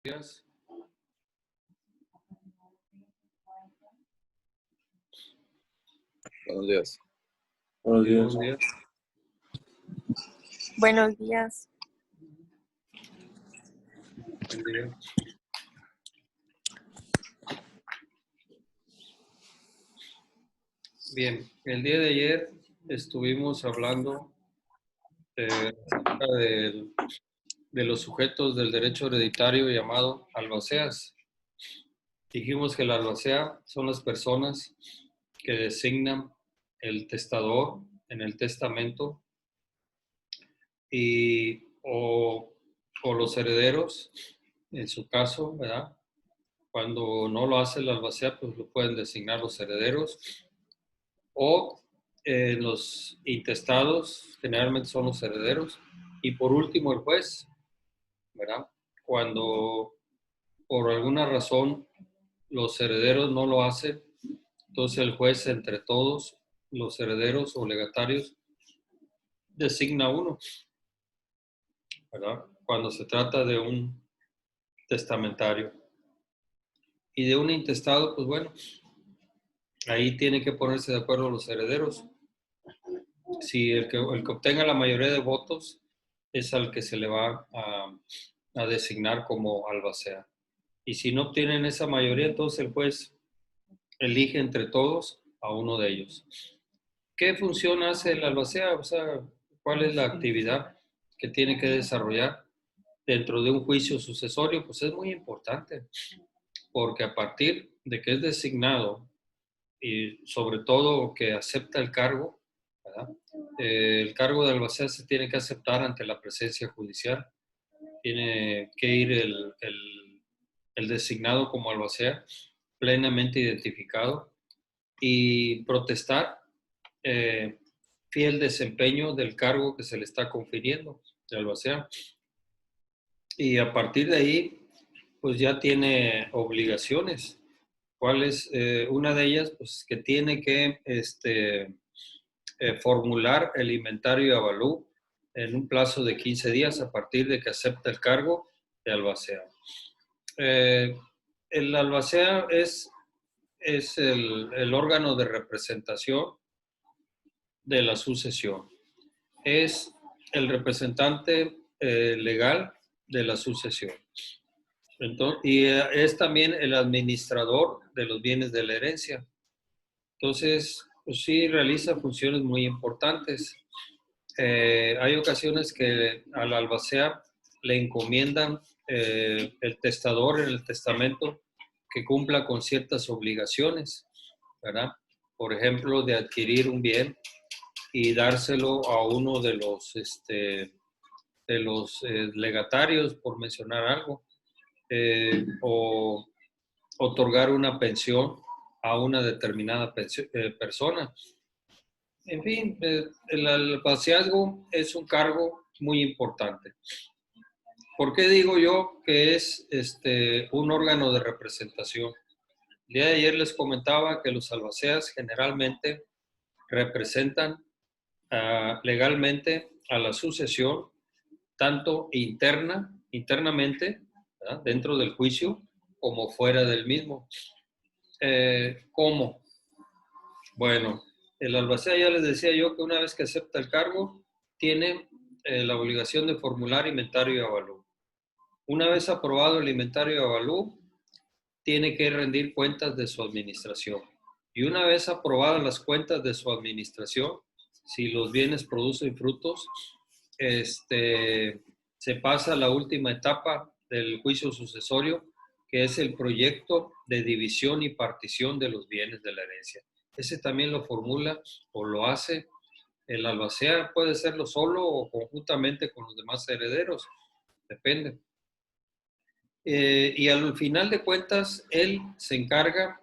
Días. Buenos días. Buenos días. Buenos días. Buenos días. Buen día. Bien, el día de ayer estuvimos hablando acerca de los sujetos del derecho hereditario llamado albaceas. Dijimos que el albacea son las personas que designan el testador en el testamento o los herederos, en su caso, ¿verdad? Cuando no lo hace el albacea, pues lo pueden designar los herederos o los intestados, generalmente son los herederos. Y por último, el juez, ¿verdad? Cuando por alguna razón los herederos no lo hacen, entonces el juez entre todos los herederos o legatarios designa uno, ¿verdad? Cuando se trata de un testamentario. Y de un intestado, pues bueno, ahí tienen que ponerse de acuerdo los herederos. Si el que obtenga la mayoría de votos es al que se le va a designar como albacea. Y si no obtienen esa mayoría, entonces el juez elige entre todos a uno de ellos. ¿Qué función hace el albacea? O sea, ¿cuál es la actividad que tiene que desarrollar dentro de un juicio sucesorio? Pues es muy importante, porque a partir de que es designado y sobre todo que acepta el cargo, ¿verdad? El cargo de albacea se tiene que aceptar ante la presencia judicial. Tiene que ir el designado como albacea plenamente identificado y protestar fiel desempeño del cargo que se le está confiriendo de albacea. Y a partir de ahí, pues ya tiene obligaciones. ¿Cuál es una de ellas? Pues que tiene que formular el inventario y avalú en un plazo de 15 días a partir de que acepta el cargo de albacea. El albacea es el órgano de representación de la sucesión. Es el representante legal de la sucesión. Entonces, y es también el administrador de los bienes de la herencia. Entonces, pues sí realiza funciones muy importantes. Hay ocasiones que al albacea le encomiendan el testador en el testamento que cumpla con ciertas obligaciones, ¿verdad? Por ejemplo, de adquirir un bien y dárselo a uno de los legatarios, por mencionar algo, o otorgar una pensión a una determinada persona. En fin, el albaceazgo es un cargo muy importante. ¿Por qué digo yo que es un órgano de representación? El día de ayer les comentaba que los albaceas generalmente representan legalmente a la sucesión, tanto internamente, ¿verdad?, dentro del juicio, como fuera del mismo. ¿Cómo? Bueno, el albacea, ya les decía yo que una vez que acepta el cargo, tiene la obligación de formular inventario y avalú. Una vez aprobado el inventario y avalú, tiene que rendir cuentas de su administración. Y una vez aprobadas las cuentas de su administración, si los bienes producen frutos, se pasa a la última etapa del juicio sucesorio, que es el proyecto de división y partición de los bienes de la herencia. Ese también lo formula o lo hace el albacea, puede serlo solo o conjuntamente con los demás herederos, depende. Y al final de cuentas, él se encarga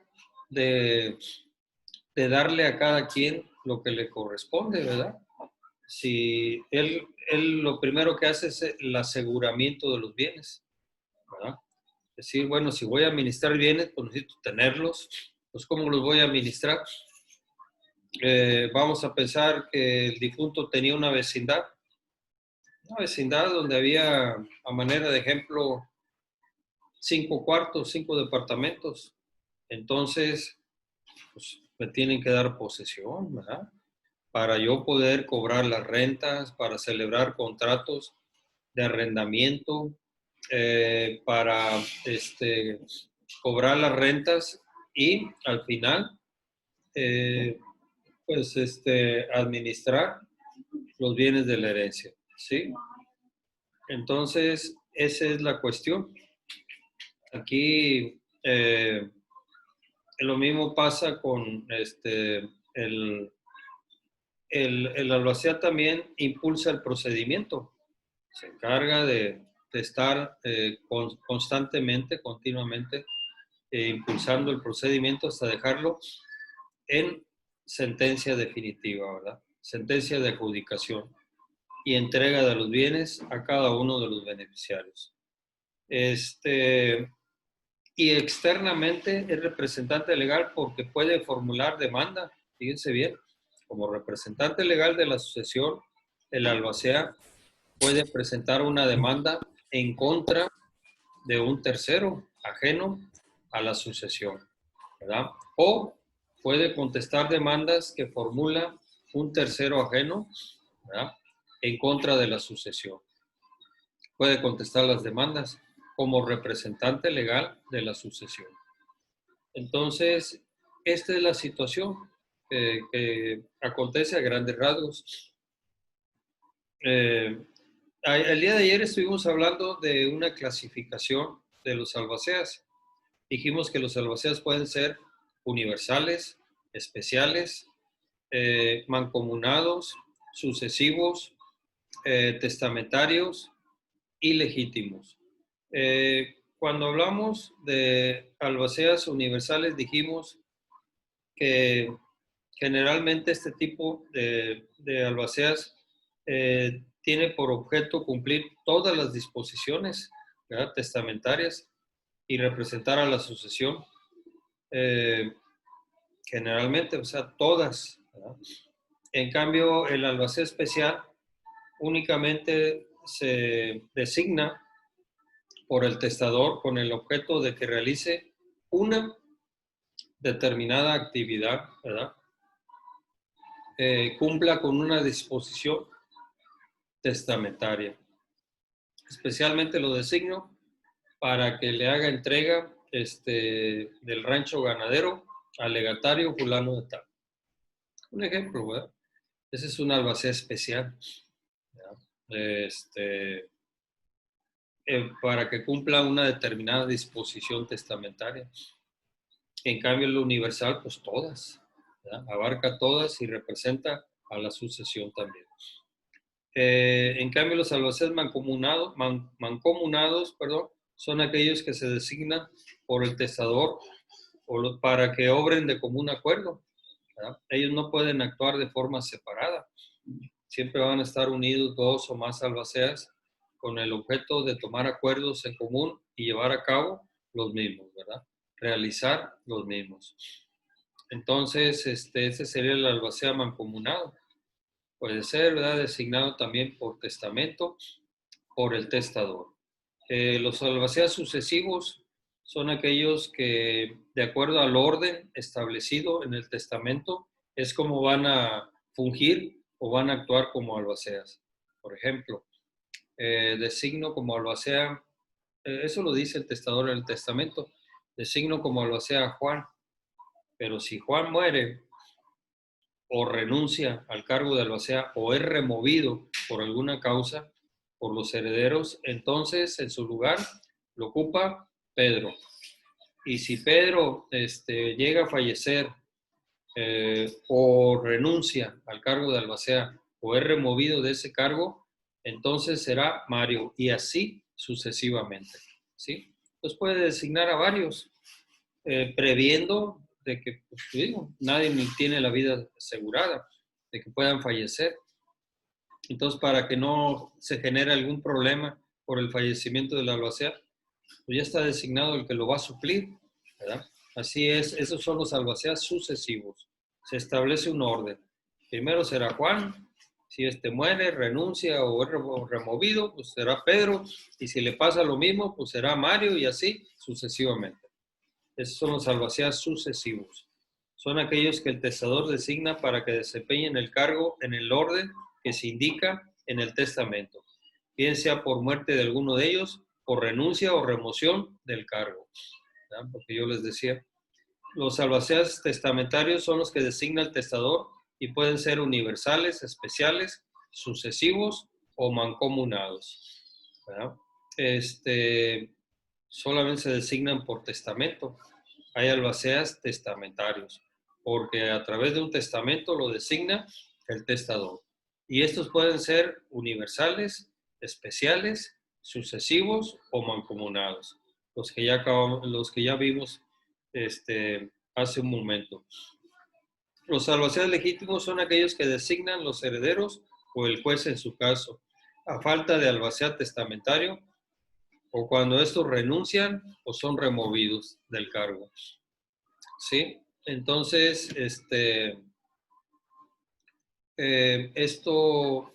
de darle a cada quien lo que le corresponde, ¿verdad? Si él lo primero que hace es el aseguramiento de los bienes, ¿verdad? Es decir, bueno, si voy a administrar bienes, pues necesito tenerlos. Pues, ¿cómo los voy a administrar? Vamos a pensar que el difunto tenía una vecindad donde había, a manera de ejemplo, 5 cuartos, 5 departamentos. Entonces, pues me tienen que dar posesión, ¿verdad? Para yo poder cobrar las rentas, para celebrar contratos de arrendamiento, para cobrar las rentas y al final, pues administrar los bienes de la herencia, ¿sí? Entonces, esa es la cuestión. Aquí lo mismo pasa con el albacea también impulsa el procedimiento. Se encarga de estar constantemente, continuamente, impulsando el procedimiento hasta dejarlo en sentencia definitiva, ¿verdad? Sentencia de adjudicación y entrega de los bienes a cada uno de los beneficiarios. Y externamente es representante legal porque puede formular demanda, fíjense bien, como representante legal de la sucesión, el albacea puede presentar una demanda en contra de un tercero ajeno a la sucesión, ¿verdad? O puede contestar demandas que formula un tercero ajeno, ¿verdad?, en contra de la sucesión. Puede contestar las demandas como representante legal de la sucesión. Entonces, esta es la situación que acontece a grandes rasgos. El día de ayer estuvimos hablando de una clasificación de los albaceas. Dijimos que los albaceas pueden ser universales, especiales, mancomunados, sucesivos, testamentarios y legítimos. Cuando hablamos de albaceas universales, dijimos que generalmente este tipo de albaceas tiene por objeto cumplir todas las disposiciones, ¿verdad?, testamentarias y representar a la sucesión. Generalmente, o sea, todas, ¿verdad? En cambio, el albacea especial únicamente se designa por el testador con el objeto de que realice una determinada actividad, ¿verdad? Cumpla con una disposición testamentaria. Especialmente lo designo para que le haga entrega del rancho ganadero al legatario fulano de tal. Un ejemplo, ¿verdad? Ese es un albacea especial, para que cumpla una determinada disposición testamentaria. En cambio, el universal, pues todas, ¿verdad? Abarca todas y representa a la sucesión también. En cambio, los albaceas mancomunados, son aquellos que se designan por el testador para que obren de común acuerdo, ¿verdad? Ellos no pueden actuar de forma separada. Siempre van a estar unidos 2 o más albaceas con el objeto de tomar acuerdos en común y llevar a cabo los mismos, ¿verdad? Realizar los mismos. Entonces, ese sería el albacea mancomunado. Puede ser, ¿verdad?, designado también por testamento, por el testador. Los albaceas sucesivos son aquellos que, de acuerdo al orden establecido en el testamento, es como van a fungir o van a actuar como albaceas. Por ejemplo, designo como albacea, eso lo dice el testador en el testamento, designo como albacea a Juan, pero si Juan muere o renuncia al cargo de albacea o es removido por alguna causa por los herederos, entonces en su lugar lo ocupa Pedro. Y si Pedro llega a fallecer o renuncia al cargo de albacea o es removido de ese cargo, entonces será Mario y así sucesivamente, ¿sí? Entonces puede designar a varios, previendo de que, pues, digo, nadie tiene la vida asegurada, de que puedan fallecer. Entonces, para que no se genere algún problema por el fallecimiento del albacea, pues ya está designado el que lo va a suplir, ¿verdad? Así es, esos son los albaceas sucesivos. Se establece un orden. Primero será Juan, Si muere, renuncia o es removido, pues será Pedro. Y si le pasa lo mismo, pues será Mario y así sucesivamente. Esos son los albaceas sucesivos. Son aquellos que el testador designa para que desempeñen el cargo en el orden que se indica en el testamento, bien sea por muerte de alguno de ellos, por renuncia o remoción del cargo. ¿verdad? Porque yo les decía, los albaceas testamentarios son los que designa el testador y pueden ser universales, especiales, sucesivos o mancomunados. ¿verdad? Solamente se designan por testamento. Hay albaceas testamentarios, porque a través de un testamento lo designa el testador. Y estos pueden ser universales, especiales, sucesivos o mancomunados, los que ya vimos hace un momento. Los albaceas legítimos son aquellos que designan los herederos o el juez en su caso, a falta de albacea testamentario o cuando estos renuncian o son removidos del cargo. ¿Sí? Entonces, esto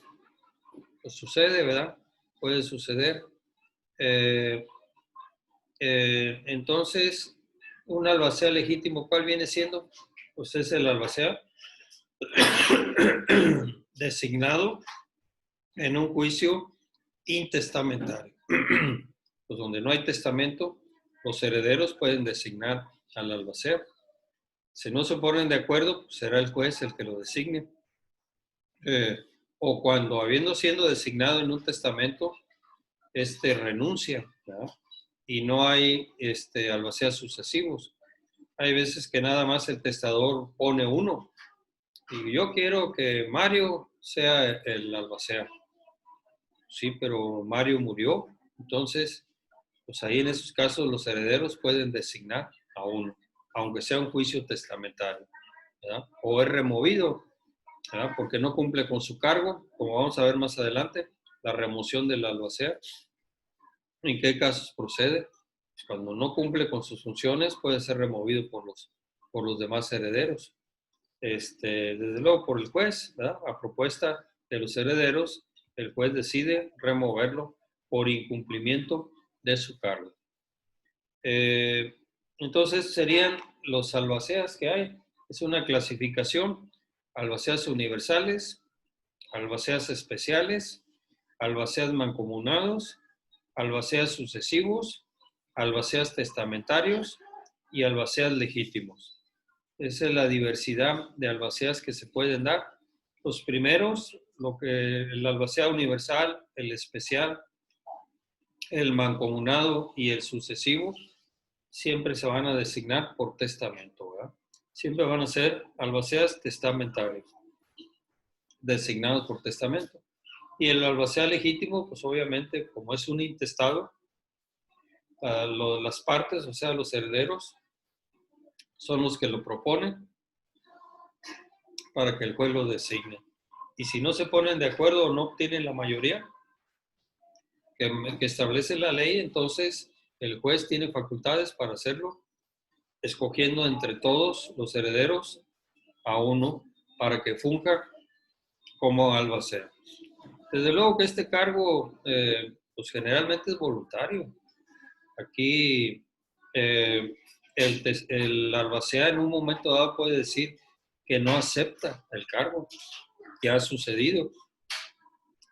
pues, sucede, ¿verdad? Puede suceder. Entonces, un albacea legítimo, ¿cuál viene siendo? Pues es el albacea designado en un juicio intestamentario. Pues donde no hay testamento, los herederos pueden designar al albacea. Si no se ponen de acuerdo, pues será el juez el que lo designe. O cuando habiendo sido designado en un testamento, renuncia, ¿verdad? Y no hay albaceas sucesivos. Hay veces que nada más el testador pone uno. Y yo quiero que Mario sea el albacea. Sí, pero Mario murió. Entonces, pues ahí en esos casos los herederos pueden designar a uno, aunque sea un juicio testamentario, ¿verdad? O es removido, ¿verdad? Porque no cumple con su cargo, como vamos a ver más adelante, la remoción del albacea. ¿En qué casos procede? Pues cuando no cumple con sus funciones, puede ser removido por los demás herederos. Desde luego por el juez, ¿verdad? A propuesta de los herederos, el juez decide removerlo por incumplimiento de su cargo. Entonces serían los albaceas que hay. Es una clasificación: albaceas universales, albaceas especiales, albaceas mancomunados, albaceas sucesivos, albaceas testamentarios y albaceas legítimos. Esa es la diversidad de albaceas que se pueden dar. Los primeros, el albacea universal, el especial, el mancomunado y el sucesivo, siempre se van a designar por testamento, ¿verdad? Siempre van a ser albaceas testamentarios, designados por testamento. Y el albacea legítimo, pues obviamente, como es un intestado, las partes, o sea, los herederos, son los que lo proponen para que el juez lo designe. Y si no se ponen de acuerdo o no obtienen la mayoría que establece la ley, entonces el juez tiene facultades para hacerlo, escogiendo entre todos los herederos a uno para que funja como albacea. Desde luego que este cargo, pues generalmente es voluntario. Aquí el albacea en un momento dado puede decir que no acepta el cargo, que ha sucedido.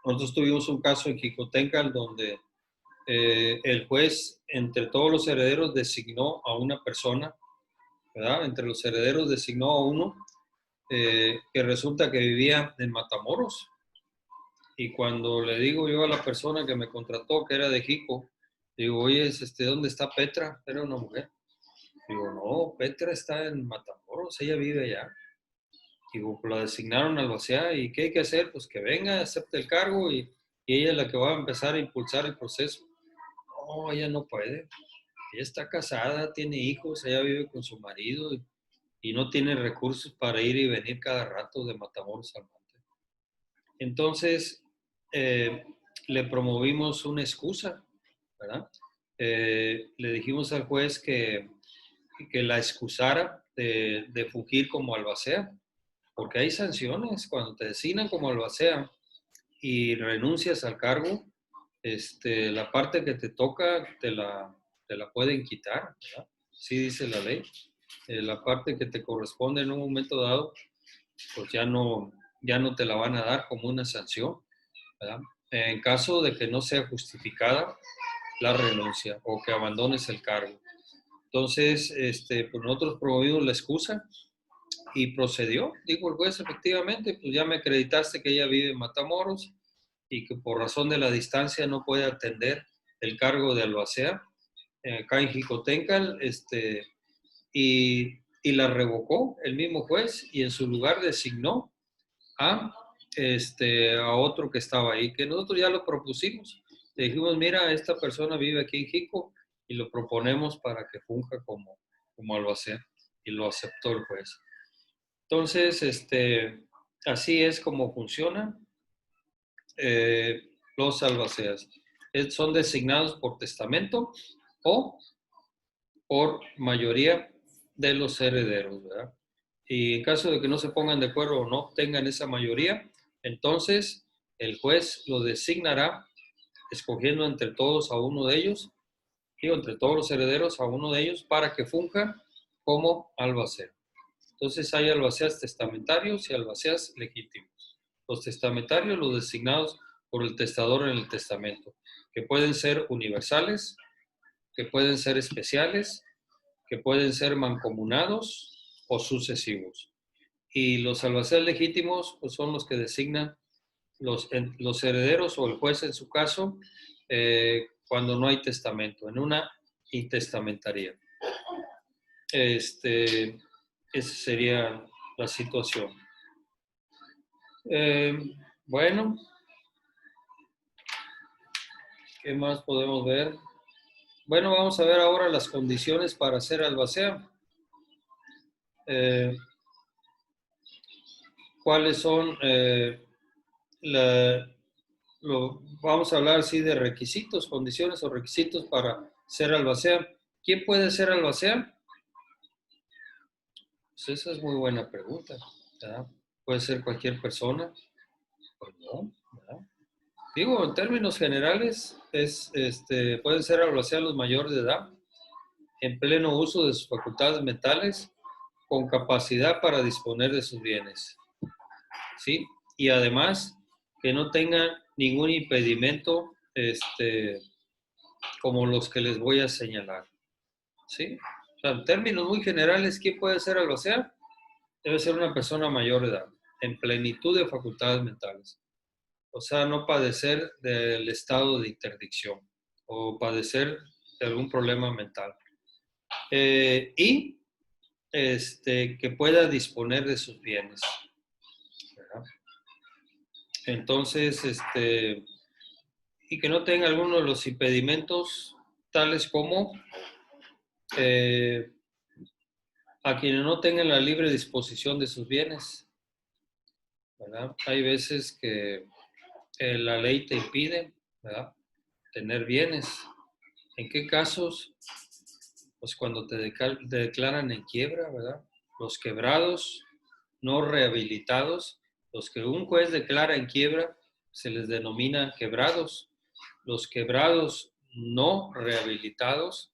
Nosotros tuvimos un caso en Jicotencal donde el juez entre todos los herederos designó a una persona, ¿verdad? Entre los herederos designó a uno que resulta que vivía en Matamoros. Y cuando le digo yo a la persona que me contrató, que era de Jico, digo, oye, ¿dónde está Petra? Era una mujer. Digo, no, Petra está en Matamoros, ella vive allá. Digo, pues la designaron albacea y ¿qué hay que hacer? Pues que venga, acepte el cargo y ella es la que va a empezar a impulsar el proceso. No, ella no puede. Ella está casada, tiene hijos, ella vive con su marido y no tiene recursos para ir y venir cada rato de Matamoros al monte. Entonces, le promovimos una excusa, ¿verdad? Le dijimos al juez que la excusara de fungir como albacea, porque hay sanciones. Cuando te designan como albacea y renuncias al cargo, la parte que te toca te la pueden quitar, ¿verdad? Sí dice la ley. La parte que te corresponde en un momento dado, pues ya no te la van a dar como una sanción, ¿verdad? En caso de que no sea justificada la renuncia o que abandones el cargo. Entonces, pues nosotros promovimos la excusa y procedió. Dijo el juez, efectivamente, pues ya me acreditaste que ella vive en Matamoros y que por razón de la distancia no puede atender el cargo de albacea acá en Jicotencal, y la revocó el mismo juez y en su lugar designó a, a otro que estaba ahí, que nosotros ya lo propusimos. Le dijimos, mira, esta persona vive aquí en Jico y lo proponemos para que funja como albacea, y lo aceptó el juez. Entonces, así es como funciona los albaceas. Son designados por testamento o por mayoría de los herederos, ¿verdad? Y en caso de que no se pongan de acuerdo o no obtengan esa mayoría, entonces el juez lo designará escogiendo entre todos a uno de ellos, digo, entre todos los herederos a uno de ellos para que funja como albacea. Entonces hay albaceas testamentarios y albaceas legítimos. Los testamentarios, los designados por el testador en el testamento, que pueden ser universales, que pueden ser especiales, que pueden ser mancomunados o sucesivos. Y los albaceas legítimos pues, son los que designan los herederos o el juez en su caso cuando no hay testamento, en una intestamentaría. Esa sería la situación. Bueno, ¿qué más podemos ver? Bueno, vamos a ver ahora las condiciones para ser albacea. ¿Cuáles son? Vamos a hablar así de requisitos, condiciones o requisitos para ser albacea. ¿Quién puede ser albacea? Pues esa es muy buena pregunta, ¿verdad? ¿Puede ser cualquier persona? Pues no, ¿verdad? Digo, en términos generales, pueden ser albacea los mayores de edad, en pleno uso de sus facultades mentales, con capacidad para disponer de sus bienes, ¿sí? Y además, que no tengan ningún impedimento, como los que les voy a señalar, ¿sí? O sea, en términos muy generales, ¿quién puede ser albacea? Debe ser una persona mayor de edad, en plenitud de facultades mentales. O sea, no padecer del estado de interdicción o padecer de algún problema mental. Y que pueda disponer de sus bienes, ¿verdad? Entonces, y que no tenga alguno de los impedimentos tales como a quienes no tengan la libre disposición de sus bienes, ¿verdad? Hay veces que la ley te impide, ¿verdad?, tener bienes. ¿En qué casos? Pues cuando te declaran en quiebra, ¿verdad? Los quebrados, no rehabilitados, los que un juez declara en quiebra, se les denomina quebrados. Los quebrados no rehabilitados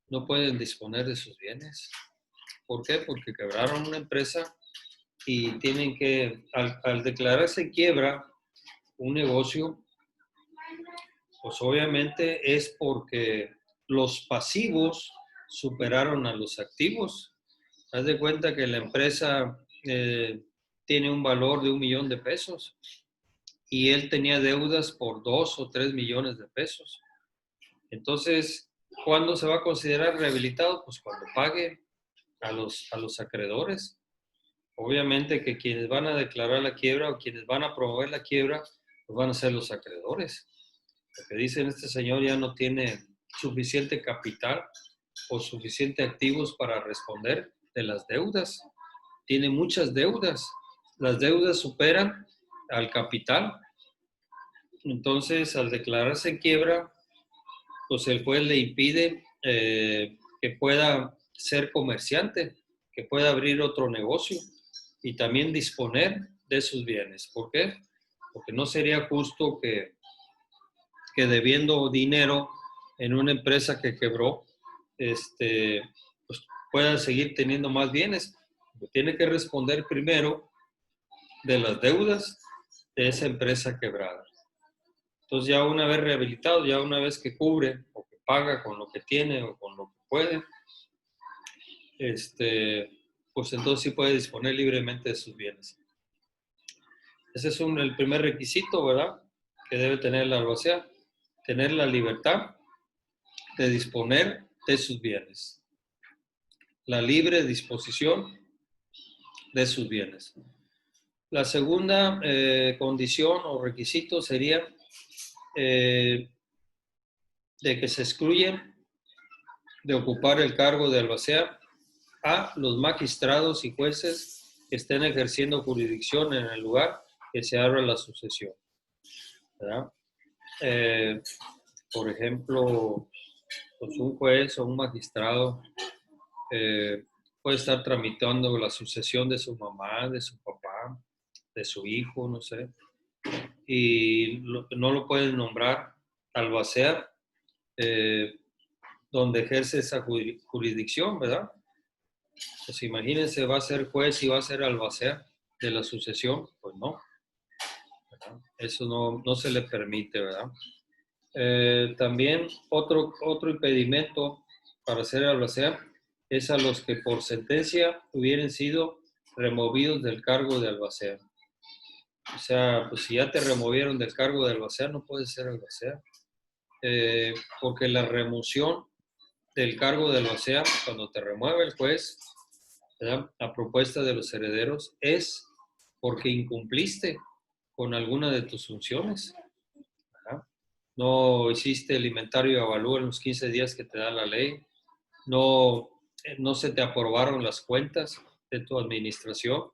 no pueden disponer de sus bienes. ¿Por qué? Porque quebraron una empresa y tienen que, al declararse en quiebra un negocio, pues obviamente es porque los pasivos superaron a los activos. Haz de cuenta que la empresa tiene un valor de 1 millón de pesos y él tenía deudas por 2 o 3 millones de pesos. Entonces, ¿cuándo se va a considerar rehabilitado? Pues cuando pague a los acreedores. Obviamente que quienes van a declarar la quiebra o quienes van a promover la quiebra, pues van a ser los acreedores. Porque dicen, este señor ya no tiene suficiente capital o suficiente activos para responder de las deudas. Tiene muchas deudas. Las deudas superan al capital. Entonces, al declararse en quiebra, pues el juez le impide que pueda ser comerciante, que pueda abrir otro negocio. y también disponer de sus bienes. ¿Por qué? Porque no sería justo que debiendo dinero en una empresa que quebró, pues pueda seguir teniendo más bienes. Tiene que responder primero de las deudas de esa empresa quebrada. Entonces ya una vez rehabilitado, ya una vez que cubre o que paga con lo que tiene o con lo que puede, pues entonces sí puede disponer libremente de sus bienes. Ese es el primer requisito, ¿verdad? Que debe tener el albacea, tener la libertad de disponer de sus bienes. La libre disposición de sus bienes. La segunda condición o requisito sería de que se excluyen de ocupar el cargo de albacea a los magistrados y jueces que estén ejerciendo jurisdicción en el lugar que se abra la sucesión, ¿verdad? Por ejemplo, pues un juez o un magistrado puede estar tramitando la sucesión de su mamá, de su papá, de su hijo, no sé, y no lo pueden nombrar albacea donde ejerce esa jurisdicción, ¿verdad? Pues imagínense, va a ser juez y va a ser albacea de la sucesión, pues no, ¿verdad? Eso no se le permite, ¿verdad? También otro impedimento para ser albacea es a los que por sentencia hubieran sido removidos del cargo de albacea. O sea, pues si ya te removieron del cargo de albacea, no puedes ser albacea. Porque la remoción del cargo de albacea, cuando te remueve el juez, ¿verdad?, a propuesta de los herederos, es porque incumpliste con alguna de tus funciones, ¿verdad? No hiciste el inventario de avalúo en los 15 días que te da la ley, no se te aprobaron las cuentas de tu administración,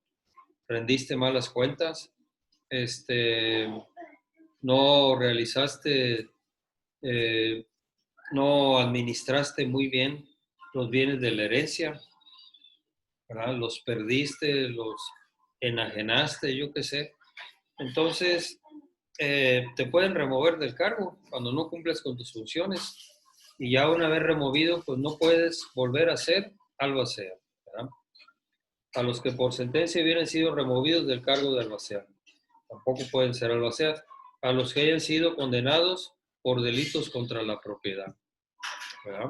rendiste malas cuentas, no realizaste, no administraste muy bien los bienes de la herencia, ¿verdad? Los perdiste, los enajenaste, yo qué sé. Entonces, te pueden remover del cargo cuando no cumples con tus funciones. Y ya una vez removido, pues no puedes volver a ser albacea, ¿verdad? A los que por sentencia hubieran sido removidos del cargo de albacea, tampoco pueden ser albaceas. A los que hayan sido condenados por delitos contra la propiedad, ¿verdad?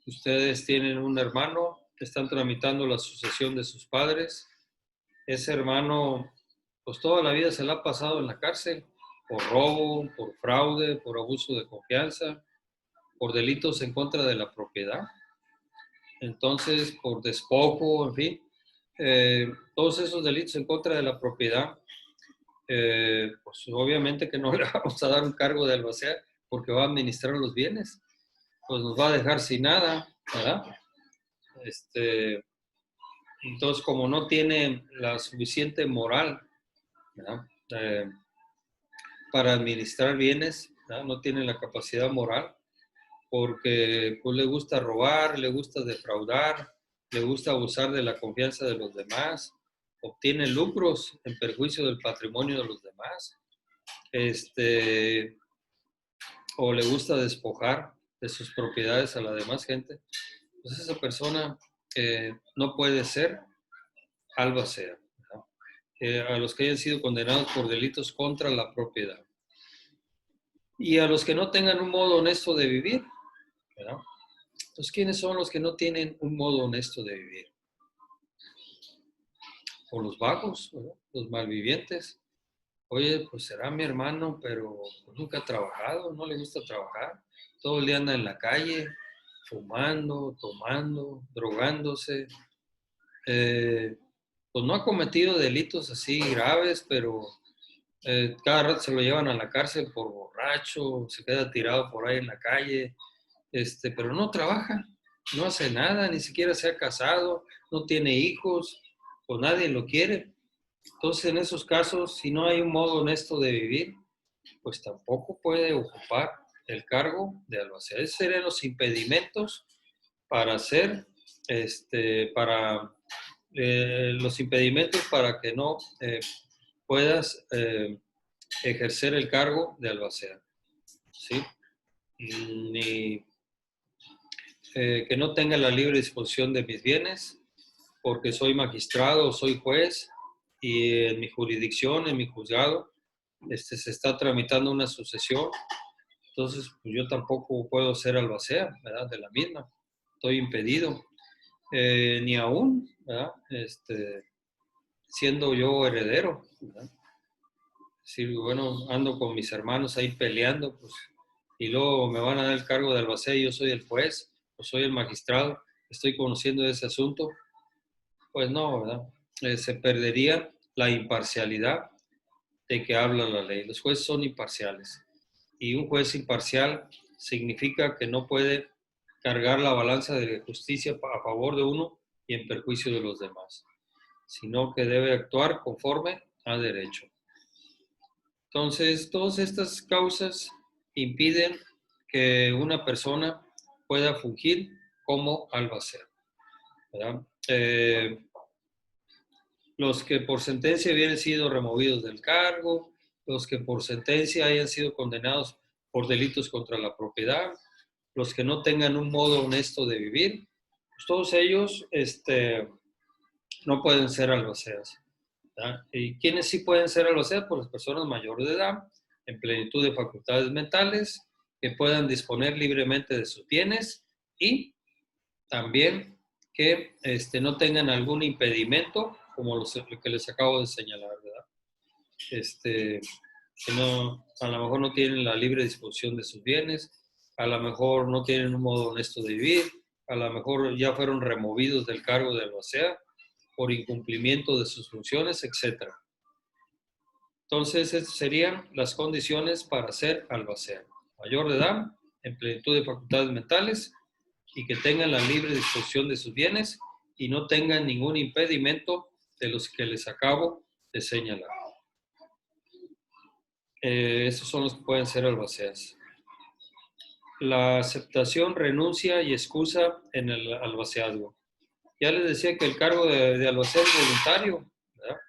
Ustedes tienen un hermano, están tramitando la sucesión de sus padres. Ese hermano, pues toda la vida se la ha pasado en la cárcel por robo, por fraude, por abuso de confianza, por delitos en contra de la propiedad. Entonces, por despojo, en fin, todos esos delitos en contra de la propiedad, pues obviamente que no le vamos a dar un cargo de albacea porque va a administrar los bienes, pues nos va a dejar sin nada, ¿verdad? Entonces, como no tiene la suficiente moral, ¿verdad?, para administrar bienes, ¿verdad?, no tiene la capacidad moral, porque pues, le gusta robar, le gusta defraudar, le gusta abusar de la confianza de los demás, obtiene lucros en perjuicio del patrimonio de los demás, o le gusta despojar de sus propiedades a la demás gente, pues esa persona no puede ser albacea, ¿verdad? A los que hayan sido condenados por delitos contra la propiedad. Y a los que no tengan un modo honesto de vivir, ¿verdad? Entonces, ¿quiénes son los que no tienen un modo honesto de vivir? O los vagos, ¿verdad?, los malvivientes. Oye, pues será mi hermano, pero nunca ha trabajado, no le gusta trabajar. Todo el día anda en la calle, fumando, tomando, drogándose. Pues no ha cometido delitos así graves, pero cada rato se lo llevan a la cárcel por borracho, se queda tirado por ahí en la calle, pero no trabaja, no hace nada, ni siquiera se ha casado, no tiene hijos, pues nadie lo quiere. Entonces, en esos casos, si no hay un modo honesto de vivir, pues tampoco puede ocupar el cargo de albacea. Esos serían los impedimentos para hacer, para los impedimentos para que no puedas ejercer el cargo de albacea, ¿sí? Ni que no tenga la libre disposición de mis bienes, porque soy magistrado, soy juez, y en mi jurisdicción, en mi juzgado, se está tramitando una sucesión. Entonces, pues yo tampoco puedo ser albacea, ¿verdad? De la misma. Estoy impedido. Ni aún, ¿verdad? Siendo yo heredero, ¿verdad? Si, bueno, ando con mis hermanos ahí peleando, pues, y luego me van a dar el cargo de albacea y yo soy el juez, o soy el magistrado, estoy conociendo ese asunto, pues no, ¿verdad? Se perdería la imparcialidad de que habla la ley. Los jueces son imparciales. Y un juez imparcial significa que no puede cargar la balanza de justicia a favor de uno y en perjuicio de los demás, sino que debe actuar conforme a derecho. Entonces, todas estas causas impiden que una persona pueda fungir como albacea, ¿verdad? Los que por sentencia habían sido removidos del cargo, los que por sentencia hayan sido condenados por delitos contra la propiedad, los que no tengan un modo honesto de vivir, pues todos ellos no pueden ser albaceas, ¿verdad? ¿Y quiénes sí pueden ser albaceas? Pues las personas mayores de edad, en plenitud de facultades mentales, que puedan disponer libremente de sus bienes y también que no tengan algún impedimento, como lo que les acabo de señalar, ¿verdad? Que no, a lo mejor no tienen la libre disposición de sus bienes, a lo mejor no tienen un modo honesto de vivir, a lo mejor ya fueron removidos del cargo de albacea por incumplimiento de sus funciones, etc. Entonces, estas serían las condiciones para ser albacea. Mayor de edad, en plenitud de facultades mentales, y que tengan la libre disposición de sus bienes y no tengan ningún impedimento de los que les acabo de señalar. Esos son los que pueden ser albaceas. La aceptación, renuncia y excusa en el albaceazgo. Ya les decía que el cargo de albacea es voluntario, ¿verdad?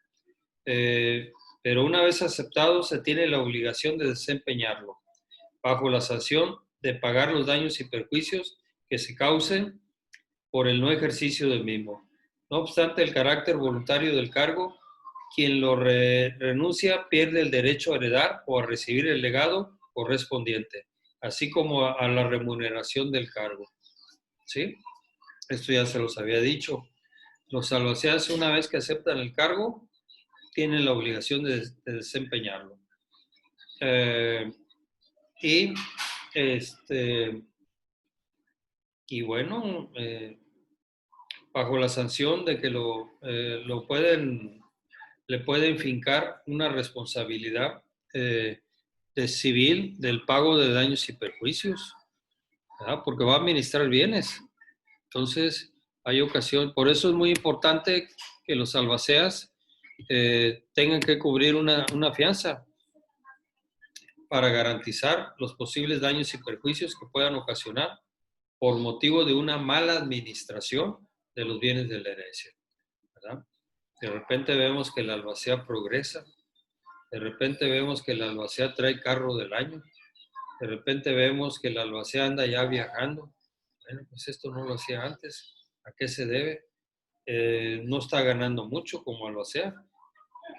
Pero una vez aceptado se tiene la obligación de desempeñarlo, bajo la sanción de pagar los daños y perjuicios que se causen por el no ejercicio del mismo. No obstante el carácter voluntario del cargo, quien lo renuncia pierde el derecho a heredar o a recibir el legado correspondiente, así como a la remuneración del cargo. ¿Sí? Esto ya se los había dicho. Los albaceas, una vez que aceptan el cargo, tienen la obligación de desempeñarlo. Y bueno, bajo la sanción de que le pueden fincar una responsabilidad de civil del pago de daños y perjuicios, ¿verdad? Porque va a administrar bienes. Entonces, hay ocasión, por eso es muy importante que los albaceas tengan que cubrir una fianza para garantizar los posibles daños y perjuicios que puedan ocasionar por motivo de una mala administración de los bienes de la herencia, ¿verdad? De repente vemos que la albacea progresa, de repente vemos que la albacea trae carro del año, de repente vemos que la albacea anda ya viajando. Bueno, pues esto no lo hacía antes. ¿A qué se debe? No está ganando mucho como albacea.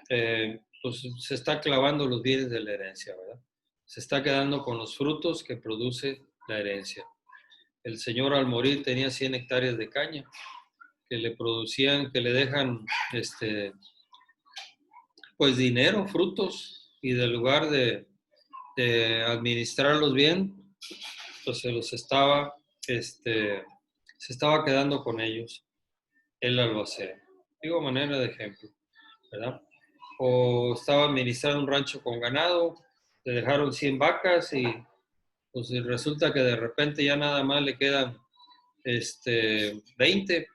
Pues se está clavando los bienes de la herencia, ¿verdad? Se está quedando con los frutos que produce la herencia. El señor al morir tenía 100 hectáreas de caña que le producían, que le dejan pues dinero, frutos, y del lugar de administrarlos bien, pues se estaba quedando con ellos el albacea. Digo, manera de ejemplo, ¿verdad? O estaba administrando un rancho con ganado, le dejaron 100 vacas y pues resulta que de repente ya nada más le quedan 20,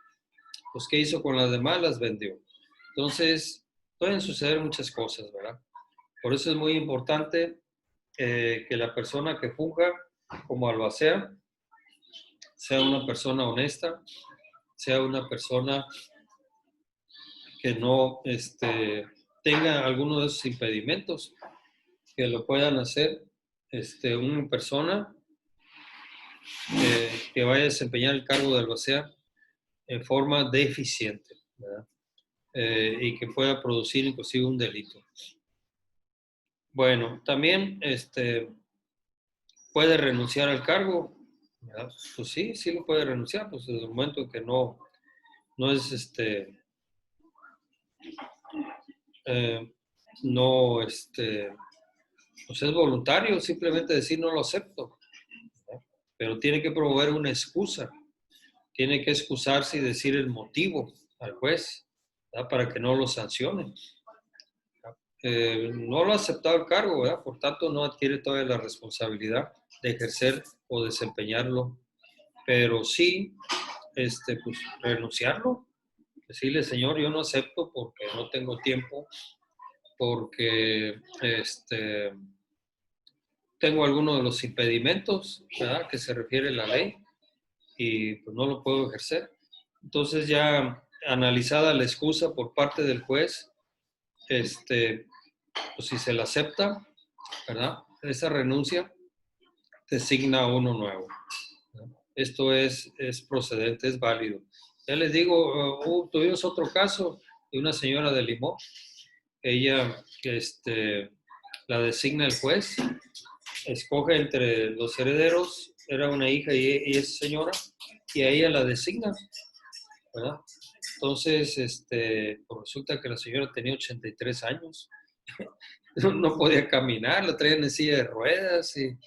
pues ¿qué hizo con las demás? Las vendió. Entonces, pueden suceder muchas cosas, ¿verdad? Por eso es muy importante que la persona que funja como albacea sea una persona honesta, sea una persona que no tenga alguno de esos impedimentos, que lo puedan hacer una persona que vaya a desempeñar el cargo de albacea en forma deficiente, ¿verdad? Y que pueda producir inclusive un delito. Bueno, también puede renunciar al cargo, ¿verdad? Pues sí, sí lo puede renunciar, pues desde el momento en que no es no pues es voluntario, simplemente decir no lo acepto, ¿verdad? Pero tiene que promover una excusa, tiene que excusarse y decir el motivo al juez, ¿verdad? Para que no lo sancione. No lo ha aceptado el cargo, ¿verdad? Por tanto, no adquiere todavía la responsabilidad de ejercer o desempeñarlo, pero sí, pues, renunciarlo, decirle, señor, yo no acepto porque no tengo tiempo, porque tengo algunos de los impedimentos, ¿verdad? Que se refiere a la ley y pues no lo puedo ejercer. Entonces ya analizada la excusa por parte del juez, pues si se la acepta, ¿verdad? Esa renuncia designa uno nuevo, ¿verdad? Esto es procedente, es válido. Ya les digo, tuvimos otro caso de una señora de Limón. Ella la designa el juez, escoge entre los herederos, era una hija y es señora, y a ella la designa, ¿verdad? Entonces, pues resulta que la señora tenía 83 años, no podía caminar, la traían en silla de ruedas y,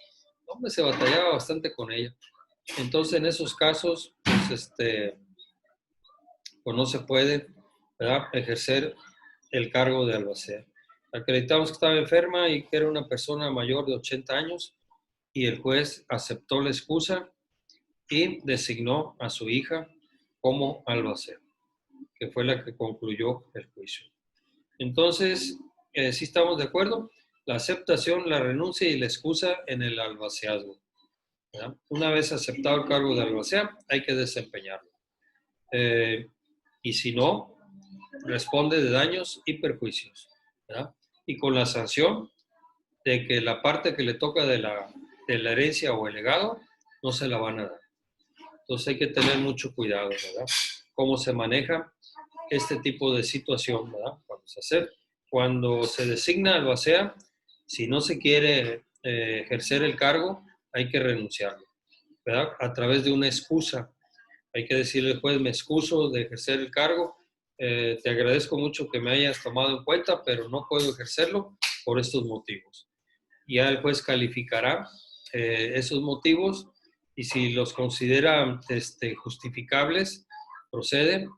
hombre, se batallaba bastante con ella. Entonces, en esos casos, pues no se puede, ¿verdad?, ejercer el cargo de albacea. Acreditamos que estaba enferma y que era una persona mayor de 80 años y el juez aceptó la excusa y designó a su hija como albacea, que fue la que concluyó el juicio. Entonces, sí estamos de acuerdo, la aceptación, la renuncia y la excusa en el albaceazgo, ¿verdad? Una vez aceptado el cargo de albacea, hay que desempeñarlo. Y si no, responde de daños y perjuicios, ¿verdad? Y con la sanción de que la parte que le toca de la herencia o el legado no se la van a dar. Entonces hay que tener mucho cuidado, ¿verdad? Cómo se maneja este tipo de situación, ¿verdad? Cuando se designa albacea, si no se quiere ejercer el cargo, hay que renunciarlo, ¿verdad? A través de una excusa. Hay que decirle al juez, me excuso de ejercer el cargo, te agradezco mucho que me hayas tomado en cuenta, pero no puedo ejercerlo por estos motivos. Ya el juez calificará esos motivos y si los considera justificables, procede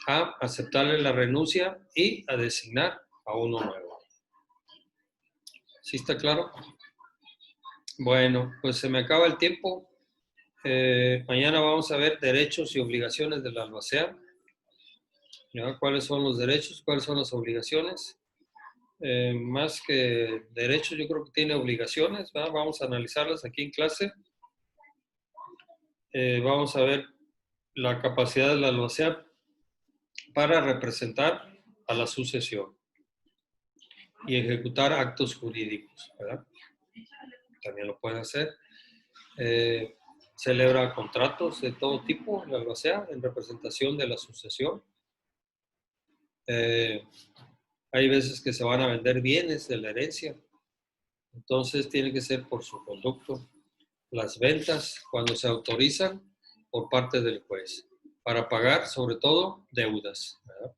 a aceptarle la renuncia y a designar a uno nuevo. ¿Sí está claro? Bueno, pues se me acaba el tiempo. Mañana vamos a ver derechos y obligaciones del albacea. ¿Ya? ¿Cuáles son los derechos? ¿Cuáles son las obligaciones? Más que derechos, yo creo que tiene obligaciones, ¿verdad? Vamos a analizarlas aquí en clase. Vamos a ver la capacidad del albacea para representar a la sucesión y ejecutar actos jurídicos, ¿verdad? También lo puede hacer. Celebra contratos de todo tipo, el albacea, en representación de la sucesión. Hay veces que se van a vender bienes de la herencia, entonces tiene que ser por su conducto. Las ventas, cuando se autorizan por parte del juez, para pagar sobre todo deudas, ¿verdad?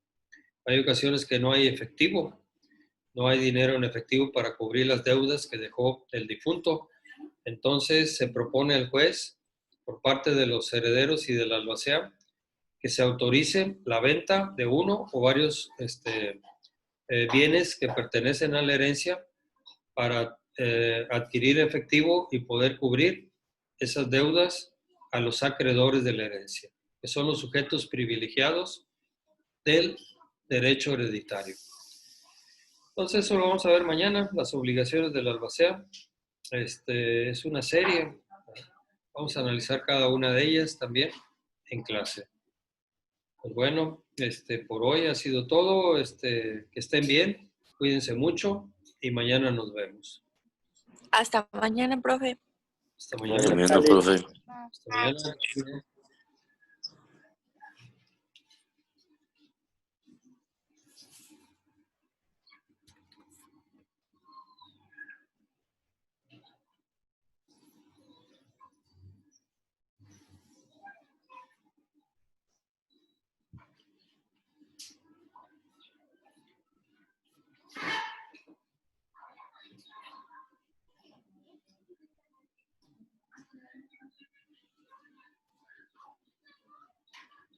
Hay ocasiones que no hay efectivo, no hay dinero en efectivo para cubrir las deudas que dejó el difunto. Entonces se propone al juez, por parte de los herederos y del albacea, que se autorice la venta de uno o varios bienes que pertenecen a la herencia para adquirir efectivo y poder cubrir esas deudas a los acreedores de la herencia, que son los sujetos privilegiados del derecho hereditario. Entonces, eso lo vamos a ver mañana, las obligaciones del albacea. Es una serie. Vamos a analizar cada una de ellas también en clase. Pues bueno, por hoy ha sido todo. Que estén bien, cuídense mucho y mañana nos vemos. Hasta mañana, profe. Hasta Hasta mañana. mañana, profe. Hasta mañana.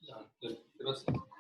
Ya, gracias.